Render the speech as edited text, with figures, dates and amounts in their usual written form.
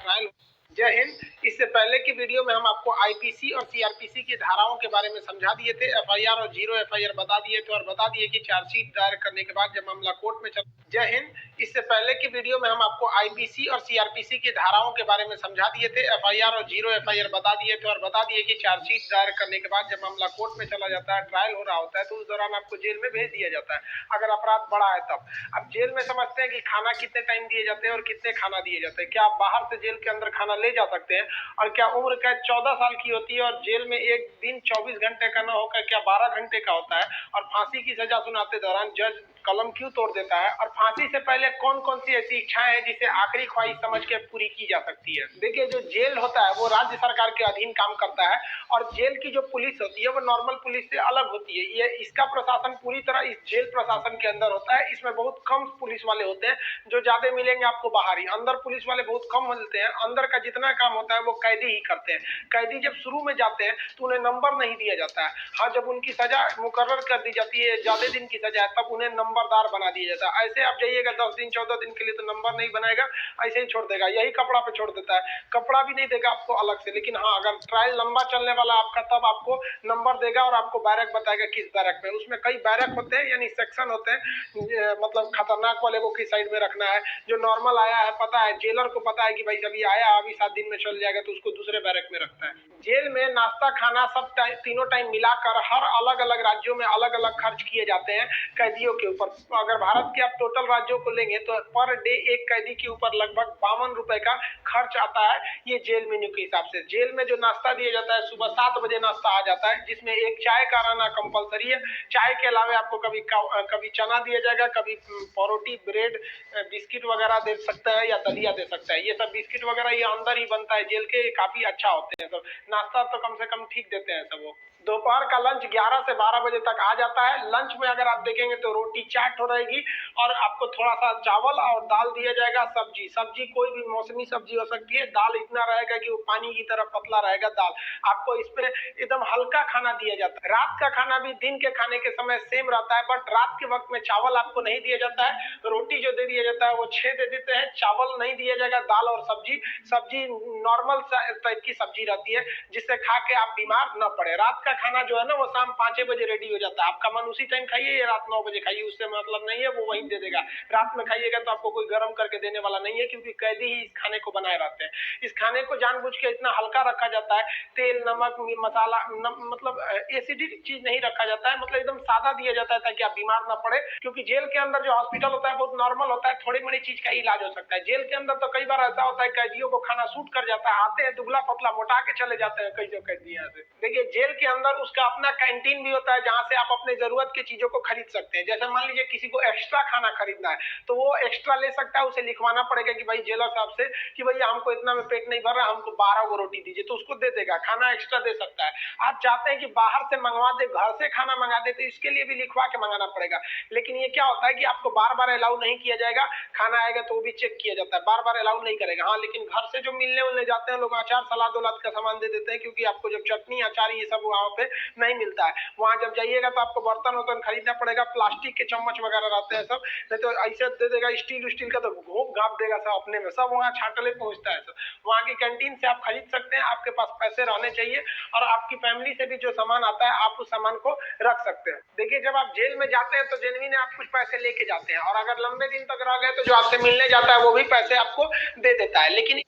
Trial. जय हिंद। इससे पहले की वीडियो में हम आपको आईपीसी और सीआरपीसी की धाराओं के बारे में समझा दिए थे, एफआईआर और जीरो एफआईआर बता दिए थे और बता दिए कि चार्जशीट दायर करने के बाद जब मामला कोर्ट में चला। जय हिंद। इससे पहले की वीडियो में हम आपको आईपीसी और सीआरपीसी की धाराओं के बारे में समझा दिए थे, एफआईआर और जीरो एफआईआर बता दिए थे और बता दिए कि चार्जशीट दायर करने के बाद जब मामला कोर्ट में चला जाता है, ट्रायल हो रहा होता है, तो उस दौरान आपको जेल में भेज दिया जाता है अगर अपराध बड़ा है तब। अब जेल में समझते हैं कि खाना कितने टाइम दिए जाते हैं और कितने खाना दिए जाते हैं। क्या आप बाहर से जेल के अंदर खाना ले जा सकते हैं? और क्या उम्र कैद 14 साल की होती है और जेल में एक दिन 24 घंटे का न होकर क्या 12 घंटे का होता है? और फांसी की सजा सुनाते दौरान जज कलम क्यों तोड़ देता है? और फांसी से पहले कौन कौन सी ऐसी इच्छाएं हैं जिसे आखिरी ख्वाहिश समझ के पूरी की जा सकती है? देखिए, जो जेल होता है वो राज्य सरकार के अधीन काम करता है और जेल की जो पुलिस होती है वो नॉर्मल पुलिस से अलग होती है। ये इसका प्रशासन पूरी तरह इस जेल प्रशासन के अंदर होता है। इसमें बहुत कम पुलिस वाले होते हैं, जो ज्यादा मिलेंगे आपको बाहरी। अंदर पुलिस वाले बहुत कम मिलते हैं। अंदर का जितना काम होता है वो कैदी ही करते हैं। कैदी जब शुरू में जाते हैं तो उन्हें नंबर नहीं दिया जाता है। हाँ, जब उनकी सजा मुकर्रर कर दी जाती है, ज्यादा दिन की सजा है, तब उन्हें नंबरदार बना दिया जाता है। ऐसे आप जाइएगा 10 दिन 14 दिन के लिए तो नंबर नहीं बनाएगा, ऐसे ही छोड़ देगा। यही कपड़ा पे छोड़ देता है, कपड़ा भी नहीं देगा आपको अलग से। लेकिन हाँ, अगर ट्रायल लंबा चलने वाला आपका तब आपको नंबर देगा और आपको बैरक बताएगा किस बैरक में। उसमें कई बैरक होते हैं, यानी सेक्शन होते हैं। मतलब खतरनाक वाले को किस साइड में रखना है, जो नॉर्मल आया है पता है, जेलर को पता है कि भाई अभी आया अभी 7 दिन में चल जाएगा, तो उसको दूसरे बैरक में रखता है। जेल में नाश्ता खाना सब तीनों टाइम मिलाकर हर अलग अलग राज्यों में अलग अलग खर्च किए जाते हैं कैदियों के ऊपर। अगर भारत के आप टोटल राज्यों को लेंगे तो पर डे एक कैदी के ऊपर लगभग 52 रुपए का खर्च आता है, ये जेल मेन्यू के हिसाब से। जेल में जो नाश्ता दिया जाता है, सुबह 7 बजे नाश्ता आ जाता है, जिसमें एक चाय का रहना कंपलसरी है। चाय के अलावा आपको कभी चना दिया जाएगा, कभी परोटी, ब्रेड, बिस्किट वगैरह दे सकता है या दलिया दे सकता है। ये सब बिस्किट वगैरह ये अंदर ही बनता है जेल के, काफी अच्छा होते हैं सब। नाश्ता तो कम से कम ठीक देते हैं सब वो। दोपहर का लंच 11 से 12 बजे तक आ जाता है। लंच में अगर आप देखेंगे तो रोटी चाट हो रहेगी और आपको थोड़ा सा चावल और दाल दिया जाएगा। सब्जी कोई भी मौसमी सब्जी हो सकती है। दाल इतना रहेगा कि वो पानी की तरह पतला रहेगा दाल। आपको इसमें एकदम हल्का खाना दिया जाता है। रात का खाना भी दिन के खाने के समय सेम रहता है, बट रात के वक्त में चावल आपको नहीं दिया जाता है। रोटी जो दे दिया जाता है वो 6 दे देते हैं, चावल नहीं दिया जाएगा। दाल और सब्जी नॉर्मल टाइप की सब्जी रहती है, जिससे खा के आप बीमार न पड़े। रात का खाना जो है ना वो शाम 5 बजे रेडी हो जाता है। आपका मन उसी टाइम खाइए या रात 9 बजे खाइए, उससे मतलब नहीं है, वो वहीं दे देगा। रात में खाइएगा तो आपको कोई गर्म करके देने वाला नहीं है, क्योंकि कैदी ही इस खाने को बनाए रहते हैं। इस खाने को जानबूझ के इतना हल्का रखा जाता है, तेल नमक मसाला मतलब एसिडिक चीज नहीं रखा जाता है, मतलब एकदम सादा दिया जाता है ताकि आप बीमार ना पड़े। क्योंकि जेल के अंदर जो हॉस्पिटल होता है बहुत नॉर्मल होता है, थोड़ी बड़ी चीज का इलाज हो सकता है। जेल के अंदर तो कई बार ऐसा होता है कैदियों को खाना सूट कर जाता है, आते हैं दुबला पतला मोटा के चले जाते हैं कई जो कैदी यहाँ से। देखिए, जेल के अंदर उसका अपना कैंटीन भी होता है, जहाँ से आप अपने जरूरत की चीजों को खरीद सकते हैं। जैसे मान लीजिए किसी को एक्स्ट्रा खाना खरीदना है तो वो एक्स्ट्रा ले सकता है। उसे लिखवाना पड़ेगा कि भाई जेलर साहब से कि भैया हमको इतना में पेट नहीं भर रहा, हमको 12 गो रोटी दीजिए, तो उसको दे देगा, खाना एक्स्ट्रा दे सकता है। आप चाहते हैं कि बाहर से मंगवा दे, घर से खाना मंगा दे, तो इसके लिए भी लिखवा के मंगाना पड़ेगा। लेकिन ये क्या होता है कि आपको बार बार अलाउ नहीं किया जाएगा। खाना आएगा तो वो भी चेक किया जाता है, बार बार अलाउ नहीं करेगा। हाँ, लेकिन घर से जो मिलने उलने जाते हैं लोग, अचार सलाद उलाद का सामान दे देते हैं, क्योंकि आपको जब चटनी अचार ये सब वहाँ पे नहीं मिलता है। वहां जब जाइएगा तो आपको बर्तन वर्तन खरीदना पड़ेगा, प्लास्टिक के चम्मच वगैरह रहते हैं सब, नहीं तो ऐसे दे देगा स्टील का तो घोप घाप देगा सब अपने में, सब वहाँ छाटले पहुंचता है सब। वहाँ की कैंटीन से आप खरीद सकते हैं, आपके पास पैसे रहने चाहिए और आपकी फैमिली से भी जो सामान आता है आप उस सामान को रख सकते हैं। देखिए, जब आप जेल में जाते हैं तो जेलवी आप कुछ पैसे लेके जाते हैं, और अगर लंबे दिन तक रह गए तो जो आपसे मिलने जाता है वो भी पैसे आपको दे देता है। लेकिन